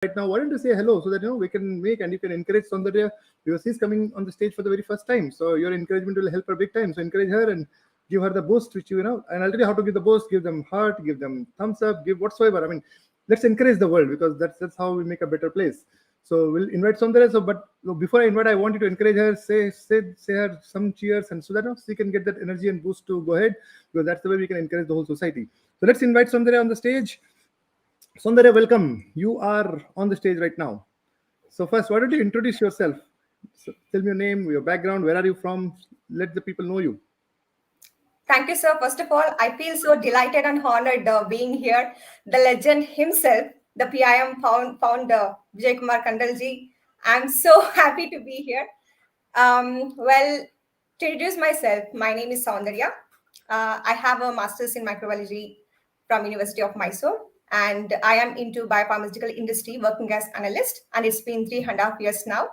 right now. Why don't you say hello so that we can make and you can encourage Soundarya because she's coming on the stage for the very first time. So your encouragement will help her big time. So encourage her and give her the boost, which and I'll tell you how to give the boost, give them heart, give them thumbs up, give whatsoever. I mean, let's encourage the world because that's how we make a better place. So we'll invite Soundarya. So, but before I invite, I want you to encourage her, say her some cheers, and so that she can get that energy and boost to go ahead because that's the way we can encourage the whole society. So let's invite Soundarya on the stage. Soundarya, welcome. You are on the stage right now. So first, why don't you introduce yourself? So tell me your name, your background, where are you from? Let the people know you. Thank you, sir. First of all, I feel so delighted and honored being here. The legend himself, the PIM founder, Vijay Kumar Kandalji. I'm so happy to be here. Well, to introduce myself, my name is Soundarya. I have a master's in microbiology from University of Mysore, and I am into biopharmaceutical industry, working as analyst, and it's been 3.5 years now.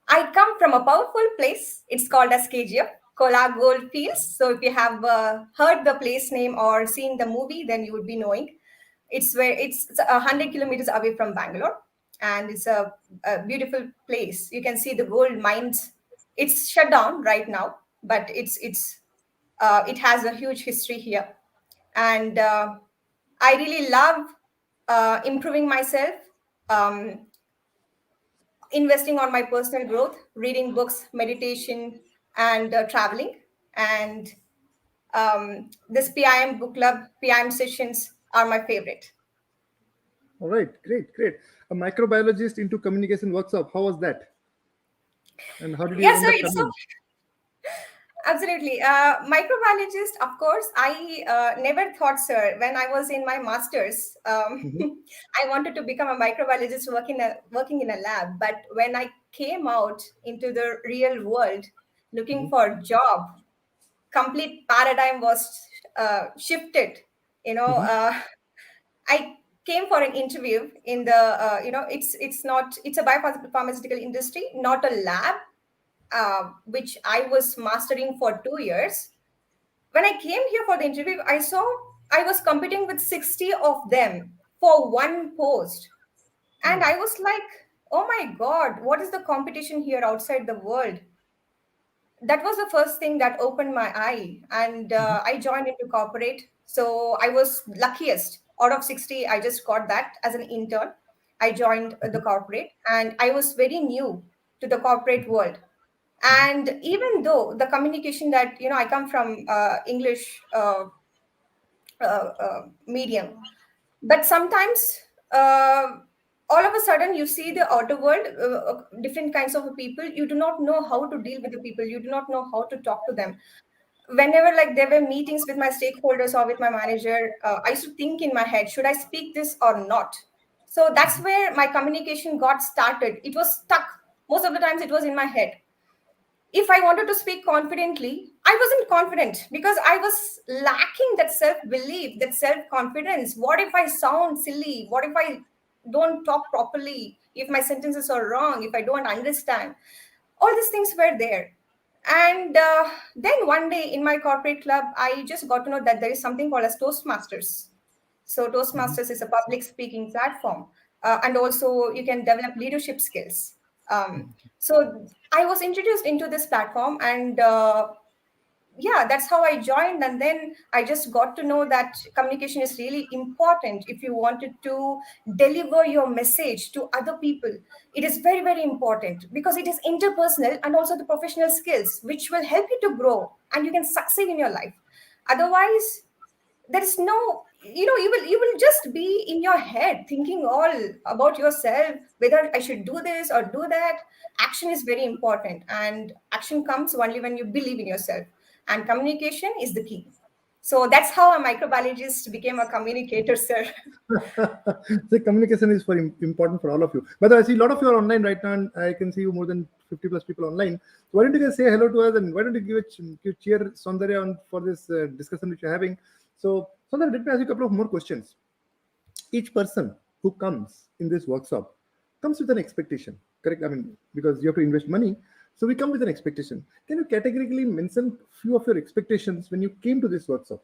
I come from a powerful place. It's called as KGF, Kola Gold Fields. So if you have heard the place name or seen the movie, then you would be knowing. It's 100 kilometers away from Bangalore, and it's a beautiful place. You can see the gold mines. It's shut down right now, but it has a huge history here, and I really love improving myself. Um, Investing on my personal growth, reading books, meditation, and traveling. And this PIM book club, PIM sessions are my favorite. All right, great. A microbiologist into communication workshop. How was that? And how did you Yes, end sir. up It's so coming? absolutely microbiologist. Of course, I never thought, sir, when I was in my masters, Mhm, I wanted to become a microbiologist working in a lab. But when I came out into the real world, looking mhm, for a job, complete paradigm was shifted. You know, mhm, uh, I came for an interview in the it's a biopharmaceutical industry, not a lab, which I was mastering for 2 years. When I came here for the interview, I saw I was competing with 60 of them for one post, and mm, I was like, oh my god, what is the competition here outside the world? That was the first thing that opened my eye, and mhm, I joined into corporate. So I was luckiest out of 60. I just got that as an intern. I joined the mhm, corporate, and I was very new to the corporate world. mhm, And even though the communication that I come from English medium, but sometimes all of a sudden you see the outer world, different kinds of people. You do not know how to deal with the people, you do not know how to talk to them. Whenever like there were meetings with my stakeholders or with my manager, I used to think in my head, should I speak this or not? So that's where my communication got started. It was stuck. Most of the times it was in my head. If I wanted to speak confidently, I wasn't confident because I was lacking that self belief, that self confidence. What if I sound silly? What if I don't talk properly? If my sentences are wrong, if I don't understand? All these things were there. And then one day in my corporate club, I just got to know that there is something called as Toastmasters. So mhm. Toastmasters is a public speaking platform, and also you can develop leadership skills. So I was introduced into this platform, and yeah, that's how I joined. And then I just got to know that communication is really important if you wanted to deliver your message to other people. It is very, very important because it is interpersonal and also the professional skills which will help you to grow and you can succeed in your life. Otherwise, there is no, you will just be in your head thinking all about yourself, whether I should do this or do that. Action is very important, and action comes only when you believe in yourself, and communication is the key. So that's how a microbiologist became a communicator, sir. So communication is important for all of you. But I see a lot of you are online right now, and I can see you more than 50 plus people online. So why don't you guys say hello to us, and why don't you give cheer Soundarya on for this discussion which you're having? So Soundarya, let me ask you a couple of more questions. Each person who comes in this workshop comes with an expectation, correct? I mean, because you have to invest money, so we come with an expectation. Can you categorically mention few of your expectations when you came to this workshop?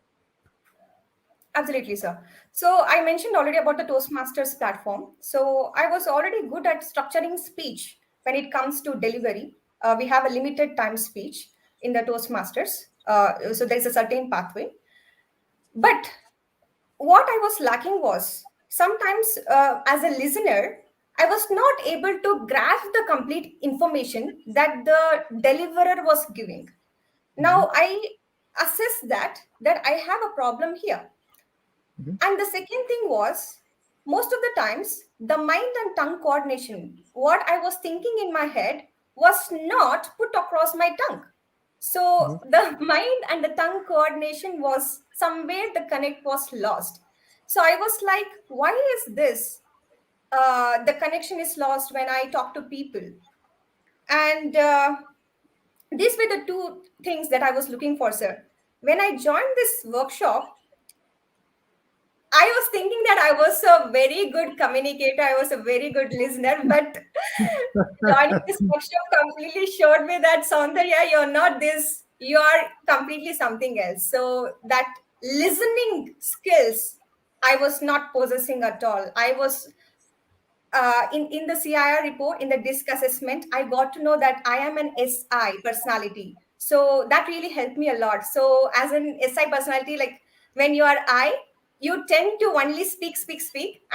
Absolutely, sir. So I mentioned already about the Toastmasters platform. So I was already good at structuring speech when it comes to delivery. We have a limited time speech in the Toastmasters. So there is a certain pathway. But what I was lacking was sometimes as a listener, I was not able to grasp the complete information that the deliverer was giving. Mhm, Now I assess that I have a problem here. mhm, And the second thing was, most of the times, the mind and tongue coordination, what I was thinking in my head, was not put across my tongue. mhm, So the mind and the tongue coordination was somewhere the connect was lost. So I was like, why is this? The connection is lost when I talk to people. And these were the two things that I was looking for, sir. When I joined this workshop, I was thinking that I was a very good communicator, I was a very good listener, but joining this workshop completely showed me that Soundarya, you're not this, you are completely something else. So that listening skills, I was not possessing at all. I was in the CIR report, in the DISC assessment, I got to know that I am an SI personality. So that really helped me a lot. So as an SI personality, like when you are I, you tend to only speak,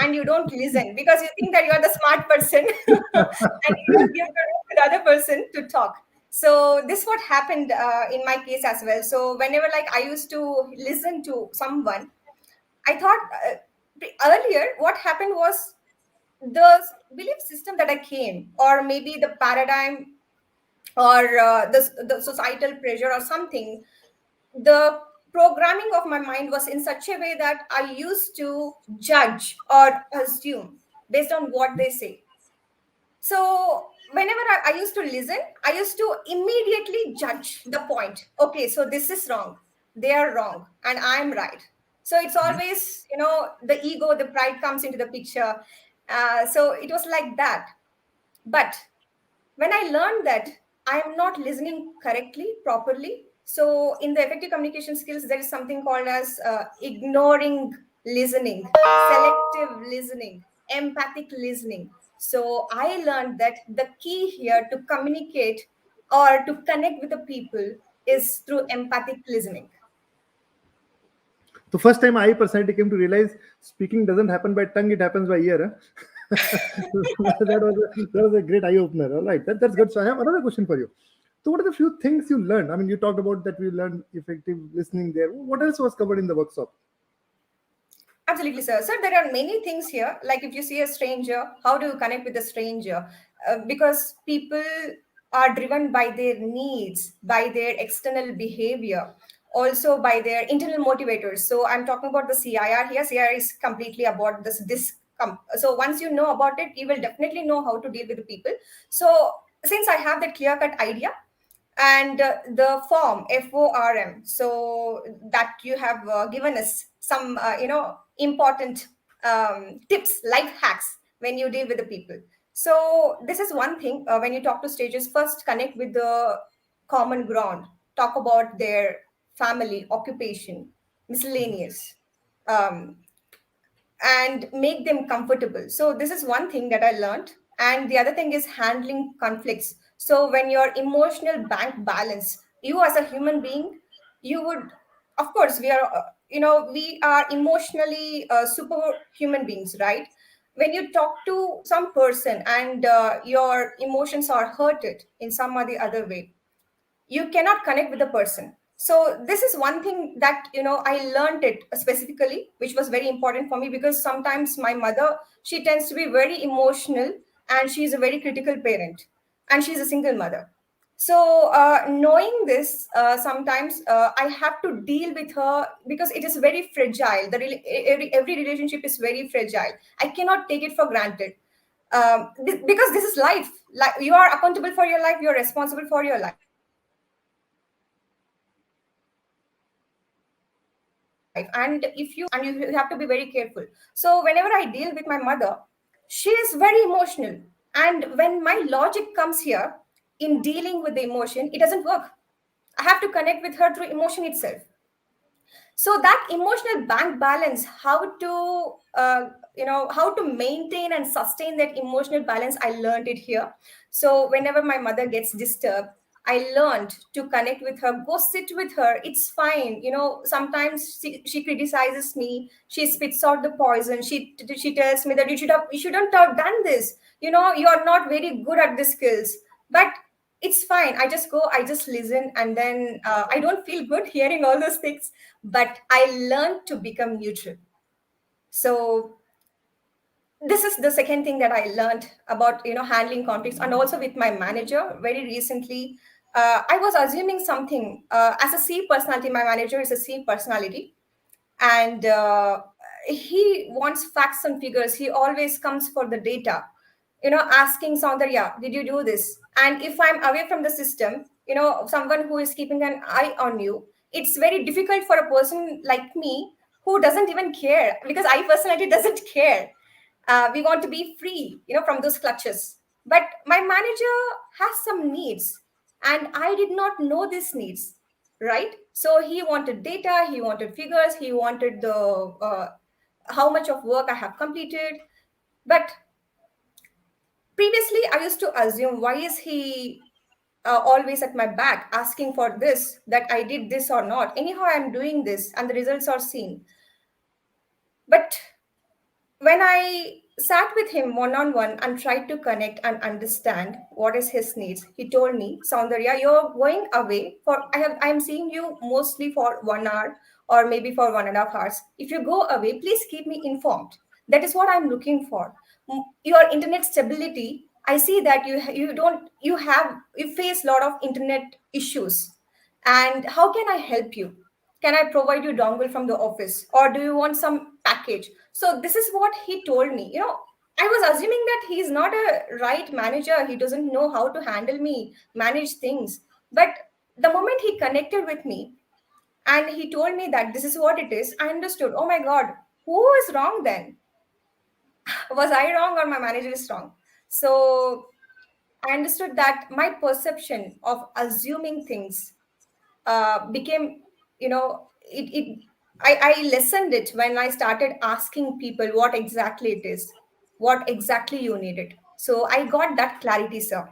and you don't listen because you think that you are the smart person and you don't give the room to the other person to talk. So this what happened in my case as well. So whenever like I used to listen to someone, I thought earlier what happened was the belief system that I came, or maybe the paradigm, or the societal pressure, or something, the programming of my mind was in such a way that I used to judge or assume based on what they say. So whenever I used to listen, I used to immediately judge the point. Okay, so this is wrong, they are wrong, and I'm right. So it's mhm. always, the ego, the pride comes into the picture. So it was like that. But when I learned that I am not listening correctly, properly, so in the effective communication skills, there is something called as ignoring listening, selective listening, empathic listening. So I learned that the key here to communicate or to connect with the people is through empathic listening. The first time I personally came to realize speaking doesn't happen by tongue; it happens by ear. Huh? That was a great eye opener. All right, that's good. So I have another question for you. So, what are the few things you learned? I mean, you talked about that we learned effective listening there. What else was covered in the workshop? Absolutely, sir. Sir, there are many things here. Like if you see a stranger, how do you connect with a stranger? Because people are driven by their needs, by their external behavior, also by their internal motivators. So I'm talking about the CIR here. CIR is completely about this. So once you know about it, you will definitely know how to deal with the people. So since I have that clear cut idea, and the form, so that you have given us some important tips, life hacks when you deal with the people. So this is one thing. When you talk to strangers, first connect with the common ground, talk about their family, occupation, miscellaneous, um, and make them comfortable. So this is one thing that I learned. And the other thing is handling conflicts. So when your emotional bank balance, you as a human being, you would, of course, we are emotionally super human beings, right? When you talk to some person and your emotions are hurted in some or the other way, you cannot connect with the person. So this is one thing that I learned it specifically, which was very important for me, because sometimes my mother, she tends to be very emotional, and she's a very critical parent, and she's a single mother. So knowing this, sometimes I have to deal with her because it is very fragile. Every relationship is very fragile. I cannot take it for granted. Because this is life. Like, you are accountable for your life, you're responsible for your life, and you have to be very careful. So whenever I deal with my mother, she is very emotional, and when my logic comes here in dealing with the emotion, it doesn't work. I have to connect with her through emotion itself. So that emotional bank balance, how to how to maintain and sustain that emotional balance, I learned it here. So whenever my mother gets disturbed, I learned to connect with her, go sit with her. It's fine. Sometimes she criticizes me. She spits out the poison. She tells me that you shouldn't have done this. You are not very good at the skills. But it's fine. I just go, I just listen, and then I don't feel good hearing all those things. But I learned to become neutral. So this is the second thing that I learned about handling conflicts, and also with my manager very recently. I was assuming something. As a C personality, my manager is a C personality, and he wants facts and figures. He always comes for the data, asking Soundarya, did you do this? And if I'm away from the system, someone who is keeping an eye on you, it's very difficult for a person like me who doesn't even care, because I personality doesn't care. We want to be free, from those clutches. But my manager has some needs, and I did not know these needs, right? So he wanted data, he wanted figures, he wanted the how much of work I have completed. But previously, I used to assume, why is he always at my back asking for this, that I did this or not? Anyhow, I'm doing this, and the results are seen. But when I sat with him one on one and tried to connect and understand what is his needs, he told me, Soundarya, you're going away for I'm seeing you mostly for 1 hour or maybe for 1.5 hours. If you go away, please keep me informed. That is what I'm looking for. Your internet stability, I see that you face a lot of internet issues. And how can I help you? Can I provide you dongle from the office, or do you want some package? So this is what he told me. I was assuming that he's not a right manager. He doesn't know how to handle me, manage things. But the moment he connected with me and he told me that this is what it is, I understood. Oh my God, who is wrong then? Was I wrong or my manager is wrong? So I understood that my perception of assuming things became, I lessened it when I started asking people what exactly it is, what exactly you needed. So I got that clarity, sir.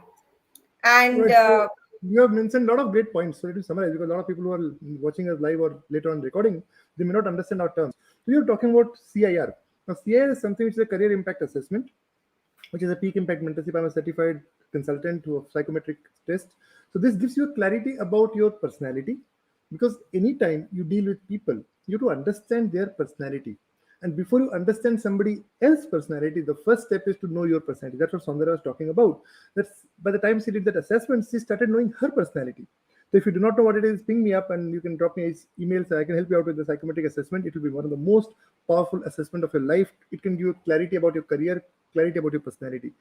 And Right. So you have mentioned a lot of great points. So it is summarize, because a lot of people who are watching us live or later on recording, they may not understand our terms. So you're talking about CIR. Now CIR is something which is a career impact assessment, which is a peak impact mentorship. I'm a certified consultant of psychometric test. So this gives you a clarity about your personality, because anytime you deal with people, you have to understand their personality. And before you understand somebody else's personality, the first step is to know your personality. That's what Soundarya was talking about. That's by the time she did that assessment, she started knowing her personality. So if you do not know what it is, ping me up and you can drop me emails. I can help you out with the psychometric assessment. It will be one of the most powerful assessment of your life. It can give you clarity about your career, clarity about your personality.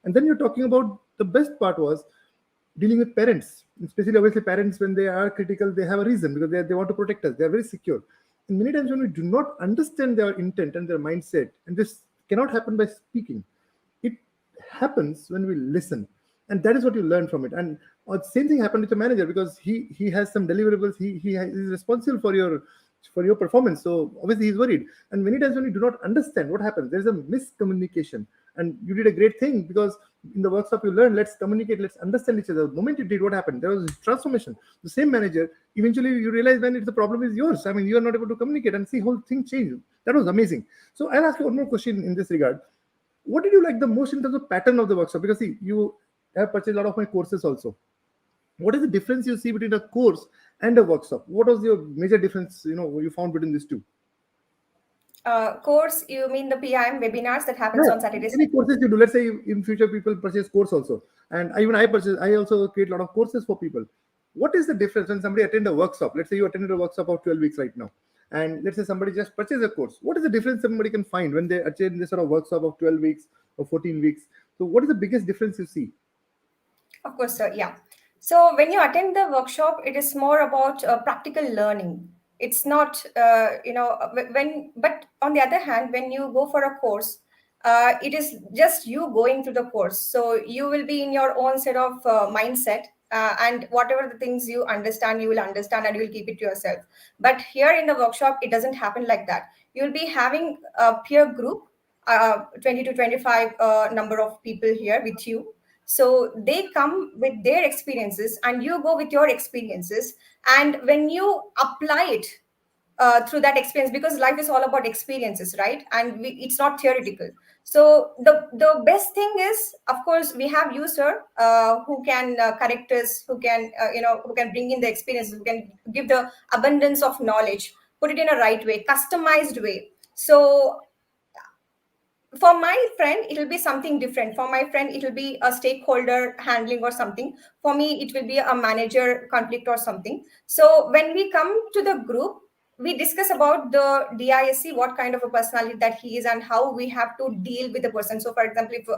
And then you're talking about the best part was dealing with parents, especially obviously parents, when they are critical, they have a reason, because they want to protect us. They are very secure. And many times when we do not understand their intent and their mindset, and this cannot happen by speaking, it happens when we listen. And that is what you learn from it. And same thing happened with the manager, because he has some deliverables. He is responsible for your performance. So obviously he's worried. And many times when you do not understand what happens, there's a miscommunication. And you did a great thing, because in the workshop you learn, let's communicate, let's understand each other. The moment you did, what happened? There was transformation. The same manager, eventually you realize when it's the problem is yours. I mean, you are not able to communicate, and see whole thing change. That was amazing. So I'll ask you one more question in this regard. What did you like the most in terms of pattern of the workshop? Because see, you have purchased a lot of my courses also. What is the difference you see between a course and a workshop? What was your major difference you found between these two? course, you mean the PIM webinars that happens Yeah, on Saturdays? any courses you do. Let's say in future people purchase course also, and even I purchase. I also create a lot of courses for people. What is the difference when somebody attend a workshop? Let's say you attended a workshop of 12 weeks right now, and let's say somebody just purchase a course. What is the difference somebody can find when they attend this sort of workshop of 12 weeks or 14 weeks? So what is the biggest difference you see? Of course, sir. Yeah. So when you attend the workshop, it is more about practical learning. It's not, but on the other hand, when you go for a course, it is just you going through the course. So you will be in your own set of mindset. and whatever the things you understand, you will understand and you will keep it to yourself. But here in the workshop, it doesn't happen like that. You'll be having a peer group, 20 to 25 number of people here with you. So they come with their experiences and you go with your experiences. And when you apply it through that experience, because life is all about experiences, right? And it's not theoretical. So the best thing is, of course, we have user who can correct us, who can who can bring in the experience, who can give the abundance of knowledge, put it in a right way, customized way. So for my friend it will be something different. For my friend it will be a stakeholder handling or something. For me it will be a manager conflict or something. So when we come to the group, we discuss about the DISC, what kind of a personality that he is and how we have to deal with the person. So for example, if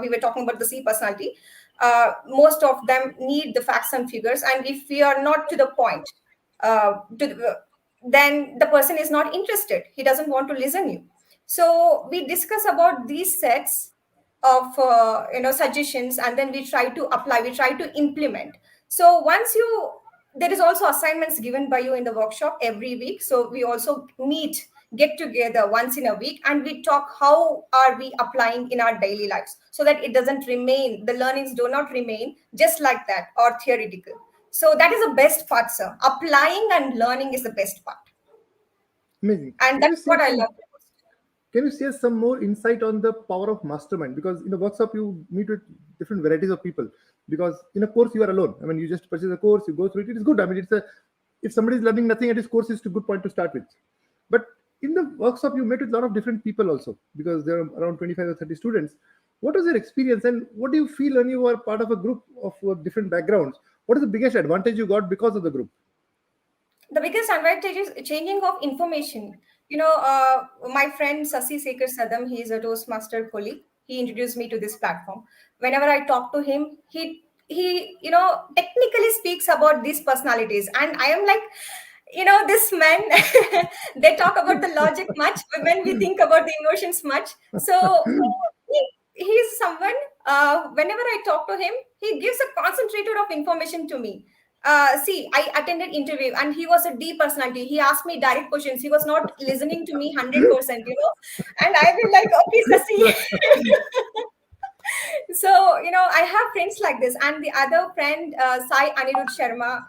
we were talking about the C personality, most of them need the facts and figures, and if we are not to the point, then the person is not interested, he doesn't want to listen you. So we discuss about these sets of suggestions, and then we try to apply, we try to implement. So once you, there is also assignments given by you in the workshop every week. So we also meet, get together once in a week, and we talk how are we applying in our daily lives, so that it doesn't remain, the learnings do not remain just like that or theoretical. So that is the best part, sir. Applying and learning is the best part, Amazing. and Can you that's what share I some love the most. Can you share some more insight on the power of mastermind? Because in the workshop, you meet with different varieties of people. Because in a course, you are alone. I mean, you just purchase a course, you go through it. It is good. I mean, if somebody is learning nothing at his course, it's a good point to start with. But in the workshop, you met with a lot of different people also, because there are around 25 or 30 students. What was your experience, and what do you feel when you are part of a group of different backgrounds? What is the biggest advantage you got because of the group? The biggest advantage is changing of information. My friend Sasi Sekhar Sadam, he is a Toastmaster colleague. He introduced me to this platform. Whenever I talk to him, he technically speaks about these personalities, and I am like, this man, they talk about the logic much, but when we think about the emotions much. So he's someone, whenever I talk to him, he gives a concentrator of information to me. See, I attended interview and he was a deep personality. He asked me direct questions. He was not listening to me 100%, and I will like, okay, Sasi. So I have friends like this, and the other friend, Sai Anirudh Sharma,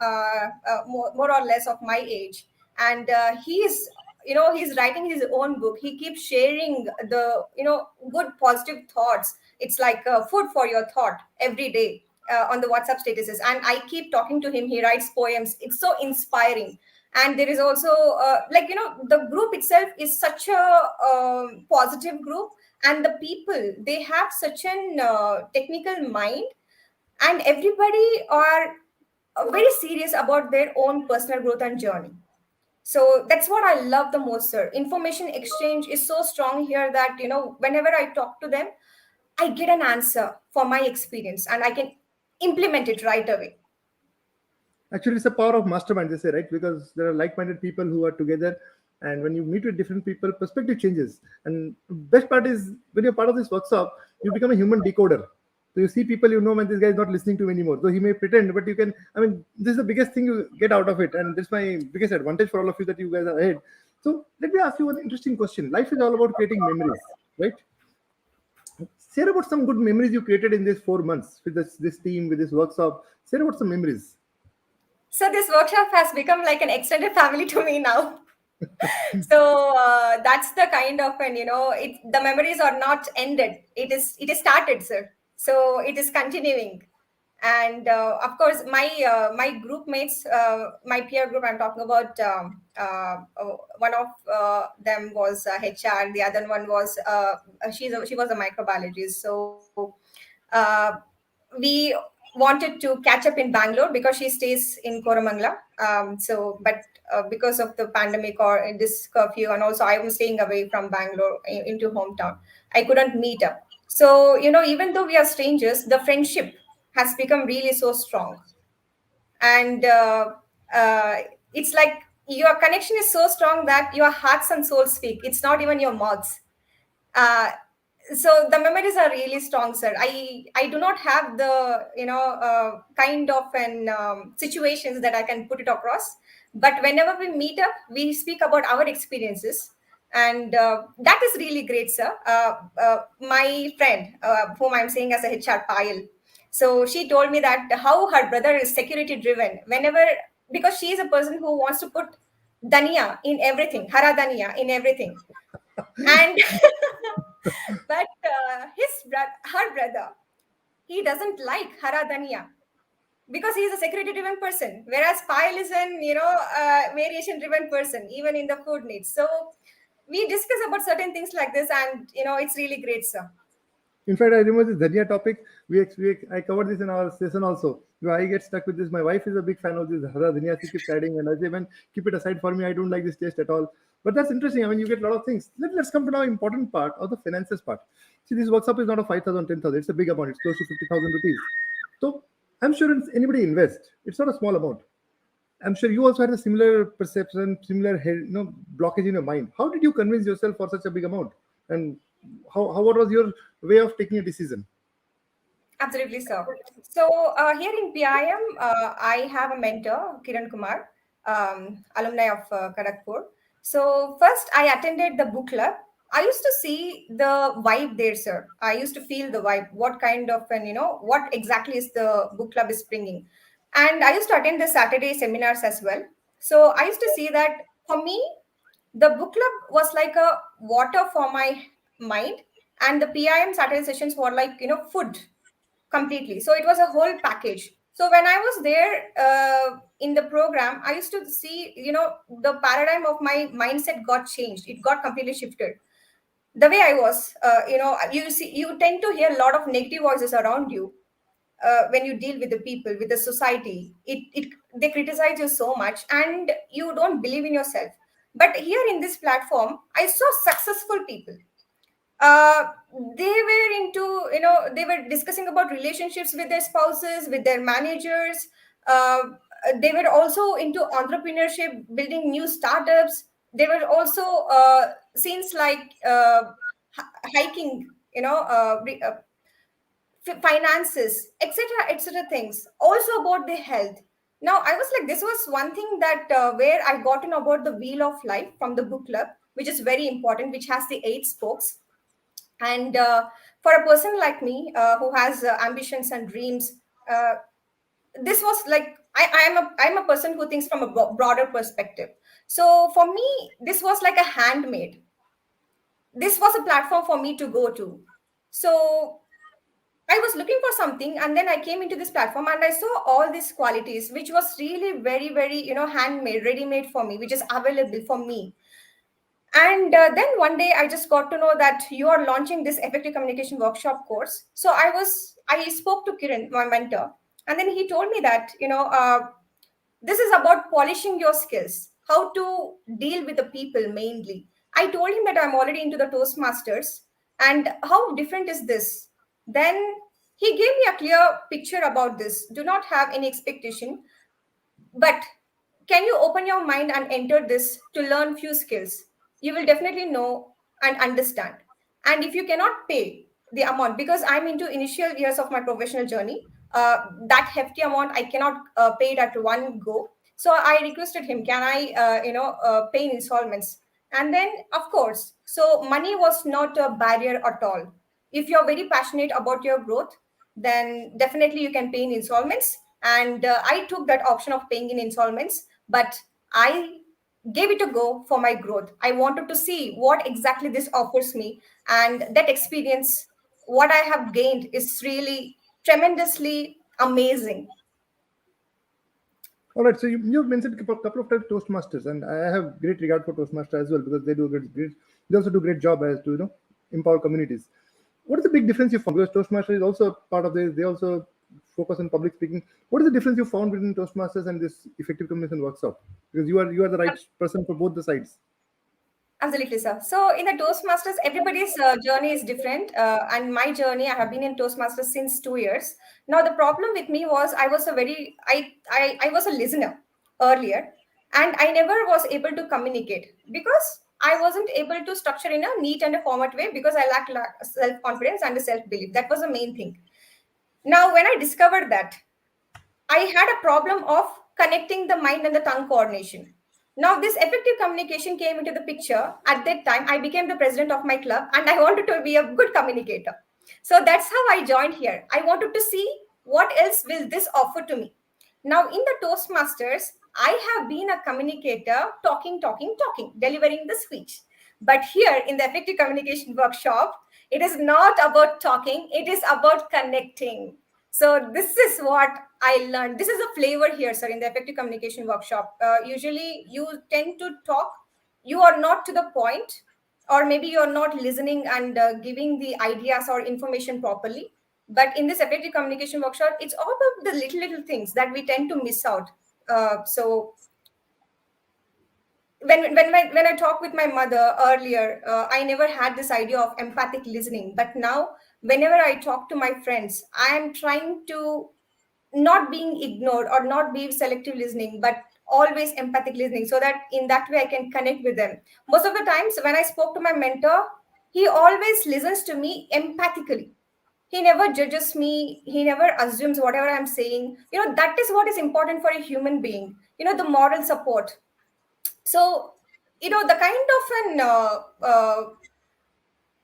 more or less of my age, and he's writing his own book. He keeps sharing the good positive thoughts. It's like food for your thought every day on the WhatsApp statuses, and I keep talking to him. He writes poems. It's so inspiring. And there is also the group itself is such a positive group, and the people, they have such an technical mind, and everybody are very serious about their own personal growth and journey. So that's what I love the most, sir. Information exchange is so strong here that whenever I talk to them, I get an answer for my experience and I can implement it right away. Actually, it's the power of mastermind, they say, right? Because there are like-minded people who are together, and when you meet with different people, perspective changes. And best part is when you're part of this workshop, you become a human decoder. So you see people, when this guy is not listening to you anymore. So he may pretend, but you can. I mean, this is the biggest thing you get out of it, and that's my biggest advantage for all of you, that you guys are ahead. So let me ask you one interesting question. Life is all about creating memories, right? Share about some good memories you created in these 4 months with this team, with this workshop. Share about some memories. So this workshop has become like an extended family to me now. So that's the kind of, and the memories are not ended, it is started, sir. So it is continuing. And of course my group mates, my peer group, I'm talking about, one of them was HR, the other one was she was a microbiologist. So uh, we wanted to catch up in Bangalore because she stays in Koramangala. But because of the pandemic or in this curfew, and also I was staying away from Bangalore into hometown, I couldn't meet up. So even though we are strangers, the friendship has become really so strong, and uh, it's like your connection is so strong that your hearts and souls speak. It's not even your mouths. Uh, So the memories are really strong, sir. I do not have the kind of an situations that I can put it across, but whenever we meet up, we speak about our experiences, and that is really great, sir. My friend, whom I'm saying as a HR Payal, so she told me that how her brother is security driven. Whenever, because she is a person who wants to put dania in everything, hara dania in everything, and but her brother, he doesn't like hara dania because he is a security driven person, whereas Payal is an variation driven person, even in the food needs. So we discuss about certain things like this, and it's really great, sir. In fact, I remember this Dhania topic. I covered this in our session also. I get stuck with this. My wife is a big fan of this Hara Dhania. She keeps adding, and I say, man, keep it aside for me. I don't like this taste at all. But that's interesting. I mean, you get a lot of things. Let's come to now important part of the finances part. See, this workshop is not a 5,000, 10,000. It's a big amount. It's close to 50,000 rupees. So I'm sure if anybody invest, it's not a small amount. I'm sure you also had a similar perception, similar blockage in your mind. How did you convince yourself for such a big amount? And what was your way of taking a decision? Absolutely, sir. So here in PIM, I have a mentor, Kiran Kumar, alumni of Kharagpur. So first, I attended the book club. I used to see the vibe there, sir. I used to feel the vibe. What kind of what exactly is the book club is bringing, and I used to attend the Saturday seminars as well. So I used to see that for me, the book club was like a water for my mind, and the PIM Saturday sessions were like food completely. So it was a whole package. So when I was there in the program, I used to see the paradigm of my mindset got changed. It got completely shifted. The way I was, you tend to hear a lot of negative voices around you when you deal with the people, with the society. It they criticize you so much, and you don't believe in yourself. But here in this platform, I saw successful people. uh, they were into, they were discussing about relationships with their spouses, with their managers. uh, they were also into entrepreneurship, building new startups. They were also scenes like hiking, finances, etc., etc., things also about the health. Now I was like, this was one thing that where I got to know about the wheel of life from the book club, which is very important, which has the 8 spokes. And for a person like me who has ambitions and dreams, uh, this was like I'm a person who thinks from a broader perspective. So for me, this was like a handmade. This was a platform for me to go to. So I was looking for something, and then I came into this platform and I saw all these qualities, which was really very, very, handmade, ready made for me, which is available for me. And then one day I just got to know that you are launching this effective communication workshop course. So I spoke to Kiran, my mentor, and then he told me that, this is about polishing your skills, how to deal with the people mainly. I told him that I'm already into the Toastmasters, and how different is this? Then he gave me a clear picture about this. Do not have any expectation, but can you open your mind and enter this to learn few skills? You will definitely know and understand. And if you cannot pay the amount, because I'm into initial years of my professional journey, that hefty amount I cannot pay it at one go. So I requested him, can I, pay in installments? And then, of course, so money was not a barrier at all. If you're very passionate about your growth, then definitely you can pay in installments. And I took that option of paying in installments, but I gave it a go for my growth. I wanted to see what exactly this offers me, and that experience, what I have gained, is really tremendously amazing. All right. So you've mentioned a couple of times Toastmasters, and I have great regard for Toastmasters as well because they do great. They also do great job as to empower communities. What is the big difference you found? Because Toastmasters is also part of this. They also focus on public speaking. What is the difference you found between Toastmasters and this effective communication workshop? Because you are the right person for both the sides. Absolutely, sir. So in the Toastmasters, everybody's journey is different. And my journey, I have been in Toastmasters since 2 years. Now, the problem with me was I was a listener earlier, and I never was able to communicate because I wasn't able to structure in a neat and a format way because I lacked self-confidence and self-belief. That was the main thing. Now, when I discovered that, I had a problem of connecting the mind and the tongue coordination. Now, this effective communication came into the picture. At that time, I became the president of my club and I wanted to be a good communicator. So that's how I joined here. I wanted to see what else will this offer to me. Now, in the Toastmasters, I have been a communicator, talking, delivering the speech. But here in the effective communication workshop, it is not about talking, it is about connecting. So this is what I learned. This is a flavor here, sir, in the effective communication workshop. Usually you tend to talk, you are not to the point, or maybe you're not listening and giving the ideas or information properly. But in this effective communication workshop, it's all about the little things that we tend to miss out. So when I talked with my mother earlier, I never had this idea of empathic listening. But now, whenever I talk to my friends, I am trying to not being ignored or not be selective listening, but always empathic listening, so that in that way I can connect with them. Most of the times, when I spoke to my mentor, he always listens to me empathically. He never judges me. He never assumes whatever I'm saying. That is what is important for a human being. The moral support. So the kind of an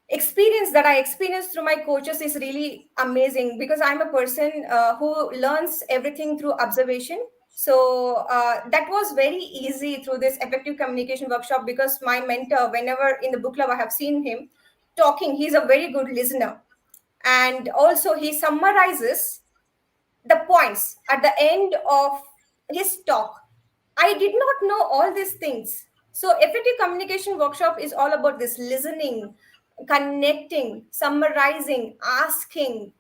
experience that I experienced through my coaches is really amazing, because I'm a person who learns everything through observation. So that was very easy through this effective communication workshop, because my mentor, whenever in the book club I have seen him talking, he's a very good listener, and also he summarizes the points at the end of his talk. I did not know all these things. So, effective communication workshop is all about this listening, connecting, summarizing, asking,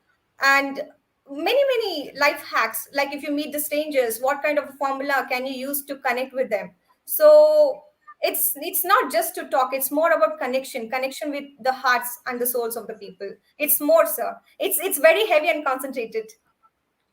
and many life hacks. Like if you meet the strangers, what kind of formula can you use to connect with them? So, it's not just to talk, it's more about connection with the hearts and the souls of the people. It's more, sir. It's very heavy and concentrated.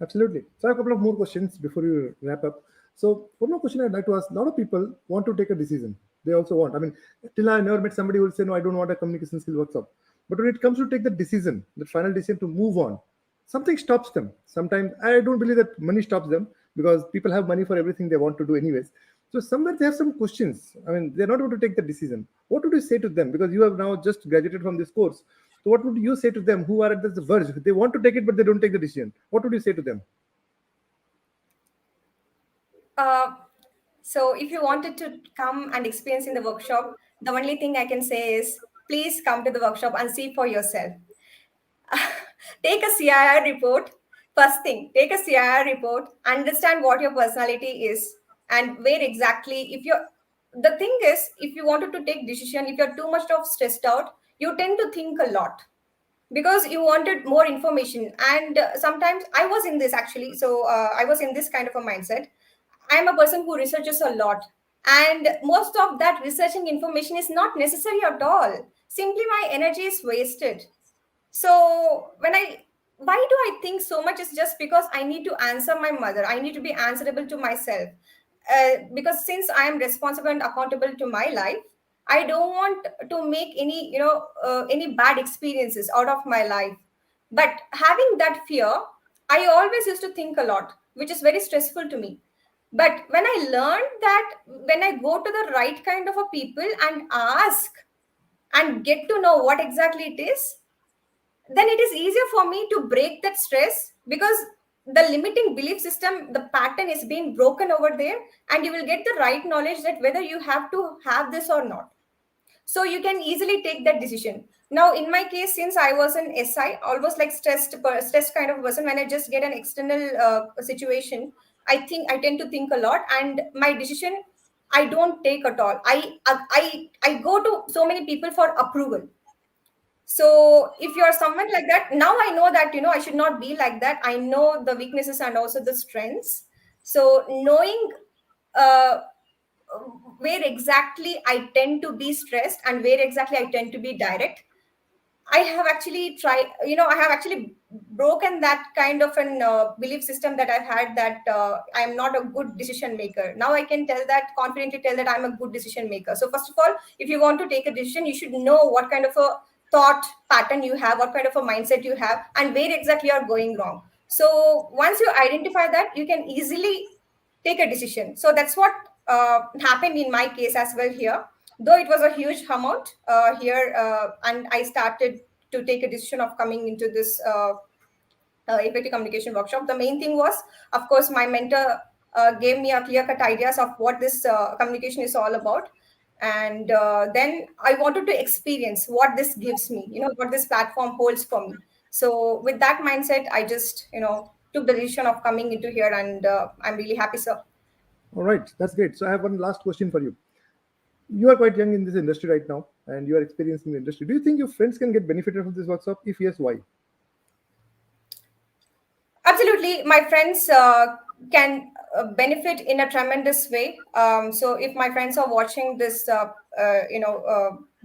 Absolutely. So I have a couple of more questions before you wrap up. So one more question I'd like to ask: a lot of people want to take a decision. They also want. I mean, till now I never met somebody who will say, "No, I don't want a communication skill workshop." But when it comes to take the decision, the final decision to move on, something stops them. Sometimes I don't believe that money stops them, because people have money for everything they want to do anyways. So somewhere they have some questions. I mean, they're not able to take the decision. What would you say to them? Because you have now just graduated from this course. So what would you say to them who are at the verge? They want to take it, but they don't take the decision. What would you say to them? Uh, so if you wanted to come and experience in the workshop, the only thing I can say is please come to the workshop and see for yourself. Take a CIR report. First thing, take a CIR report, understand what your personality is and where exactly, if you're, the thing is, if you wanted to take decision, if you're too much of stressed out, you tend to think a lot because you wanted more information. And sometimes I was in this actually. So I was in this kind of a mindset. I'm a person who researches a lot. And most of that researching information is not necessary at all. Simply my energy is wasted. So why do I think so much is just because I need to answer my mother. I need to be answerable to myself. Because since I am responsible and accountable to my life, I don't want to make any bad experiences out of my life. But having that fear, I always used to think a lot, which is very stressful to me. But when I learned that when I go to the right kind of a people and ask and get to know what exactly it is, then it is easier for me to break that stress, because the limiting belief system, the pattern is being broken over there, and you will get the right knowledge that whether you have to have this or not. So you can easily take that decision. Now in my case, since I was an SI, almost like stressed kind of person, when I just get an external situation, I tend to think a lot, and my decision I don't take at all. I go to so many people for approval. So if you're someone like that, now I know that I should not be like that. I know the weaknesses and also the strengths. So knowing uh, where exactly I tend to be stressed and where exactly I tend to be direct, I have actually tried, I have actually broken that kind of an belief system that I've had, that I'm not a good decision maker. Now I can confidently tell that I'm a good decision maker. So first of all, if you want to take a decision, you should know what kind of a thought pattern you have, what kind of a mindset you have, and where exactly you're going wrong. So once you identify that, you can easily take a decision. So that's what happened in my case as well here, though it was a huge amount here, and I started to take a decision of coming into this effective communication workshop. The main thing was, of course, my mentor gave me a clear cut ideas of what this communication is all about, and then I wanted to experience what this gives me, what this platform holds for me. So with that mindset, I just took the decision of coming into here, and I'm really happy, sir. All right, that's great. So I have one last question for you. You are quite young in this industry right now, and you are experiencing the industry. Do you think your friends can get benefited from this workshop? If yes, why? Absolutely, my friends can benefit in a tremendous way. So if my friends are watching this, the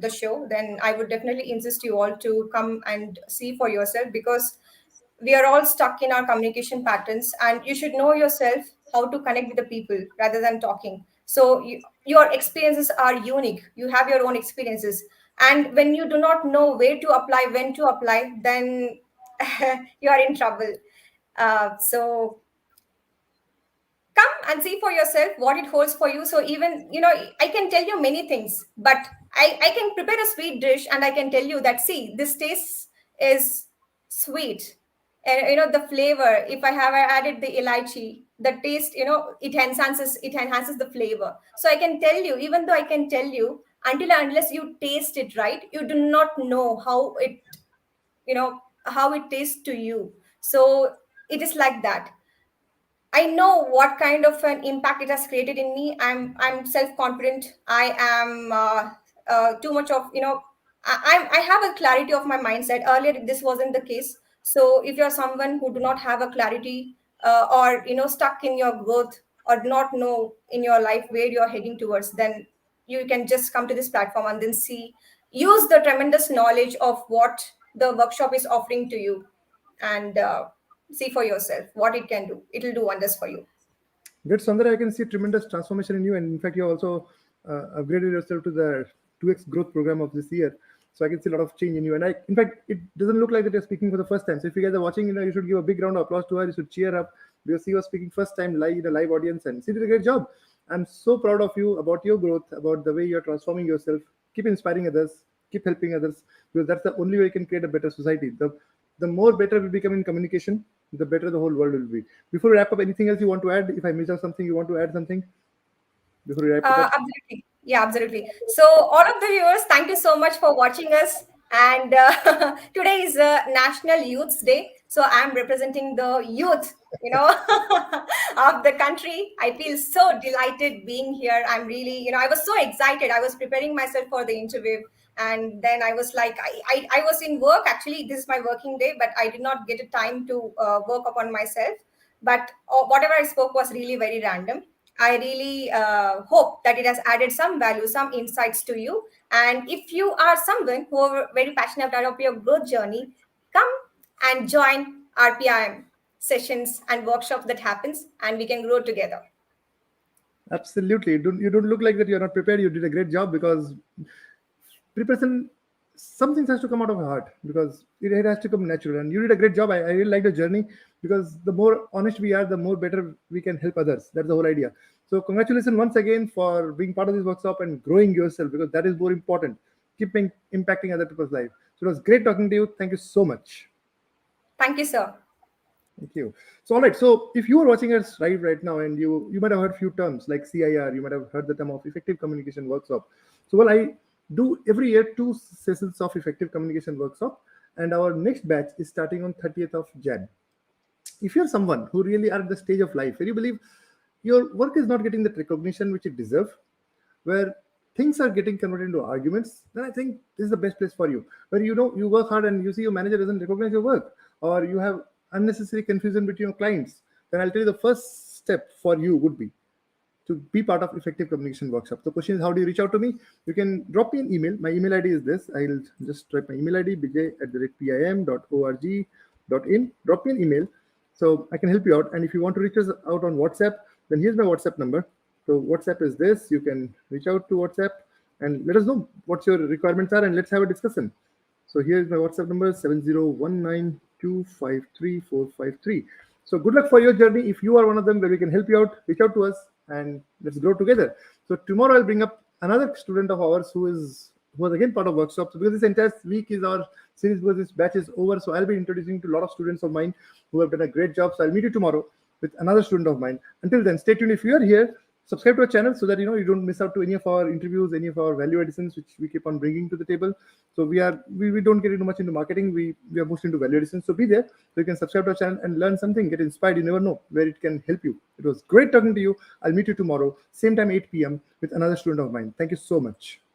show, then I would definitely insist you all to come and see for yourself, because we are all stuck in our communication patterns, and you should know yourself how to connect with the people rather than talking. So your experiences are unique. You have your own experiences, and when you do not know where to apply, when to apply, then you are in trouble. So come and see for yourself what it holds for you. So even, I can tell you many things, but I can prepare a sweet dish and I can tell you that, see, this taste is sweet. And the flavor, if I have added the elaichi, the taste, it enhances the flavor. So I can tell you, even though I can tell you, until and unless you taste it, right, you do not know how it tastes to you. So it is like that. I know what kind of an impact it has created in me. I'm self confident. I am too much of I have a clarity of my mindset. Earlier, this wasn't the case. So if you're someone who do not have a clarity, or stuck in your growth, or do not know in your life where you're heading towards, then you can just come to this platform and then use the tremendous knowledge of what the workshop is offering to you, and see for yourself what it can do. It'll do wonders for you. Great, Soundarya. I can see tremendous transformation in you, and in fact, you also upgraded yourself to the 2x growth program of this year. So I can see a lot of change in you. And in fact, it doesn't look like that you're speaking for the first time. So if you guys are watching, you should give a big round of applause to her. You should cheer up, because she was speaking first time live in a live audience, and she did a great job. I'm so proud of you, about your growth, about the way you're transforming yourself. Keep inspiring others, keep helping others, because that's the only way you can create a better society. The more better we become in communication, the better the whole world will be. Before we wrap up, anything else you want to add? If I missed out something, you want to add something before we wrap it up? Absolutely. Yeah, absolutely. So, all of the viewers, thank you so much for watching us. And today is National Youth's Day. So, I'm representing the youth, of the country. I feel so delighted being here. I'm really, I was so excited. I was preparing myself for the interview. And then I was like, I was in work. Actually, this is my working day, but I did not get a time to work upon myself. But whatever I spoke was really very random. I really hope that it has added some value, some insights to you. And if you are someone who are very passionate about your growth journey, come and join RPIM sessions and workshops that happens, and we can grow together. Absolutely. You don't look like that you're not prepared. You did a great job, because preparation, some things has to come out of the heart, because it has to come natural, and you did a great job. I really like the journey, because the more honest we are, the more better we can help others. That's the whole idea. So congratulations once again for being part of this workshop and growing yourself, because that is more important. Keeping impacting other people's life. So it was great talking to you. Thank you so much. Thank you, sir. Thank you. So, all right. So, if you are watching us right now, and you might have heard few terms like CIR, you might have heard the term of effective communication workshop. So, well, I do every year 2 sessions of effective communication workshop, and our next batch is starting on 30th of Jan. If you're someone who really are at the stage of life where you believe your work is not getting that recognition which it deserves, where things are getting converted into arguments, then I think this is the best place for you. Where you work hard and you see your manager doesn't recognize your work, or you have unnecessary confusion between your clients, then I'll tell you the first step for you would be to be part of effective communication workshop. The question is, how do you reach out to me? You can drop me an email. My email ID is this. I'll just type my email ID, bijay@pim.org.in. Drop me an email so I can help you out. And if you want to reach us out on WhatsApp, then here's my WhatsApp number. So WhatsApp is this. You can reach out to WhatsApp and let us know what your requirements are, and let's have a discussion. So here's my WhatsApp number, 7019253453. So good luck for your journey. If you are one of them where we can help you out, reach out to us and let's grow together. So tomorrow I'll bring up another student of ours who was again part of workshops, because this entire week is our series, because this batch is over. So I'll be introducing to a lot of students of mine who have done a great job. So I'll meet you tomorrow with another student of mine. Until then, stay tuned. If you are here, subscribe to our channel so that you don't miss out to any of our interviews, any of our value additions which we keep on bringing to the table. So we don't get into much into marketing. We are mostly into value additions. So be there so you can subscribe to our channel and learn something, get inspired. You never know where it can help you. It was great talking to you. I'll meet you tomorrow, same time, 8 p.m. with another student of mine. Thank you so much.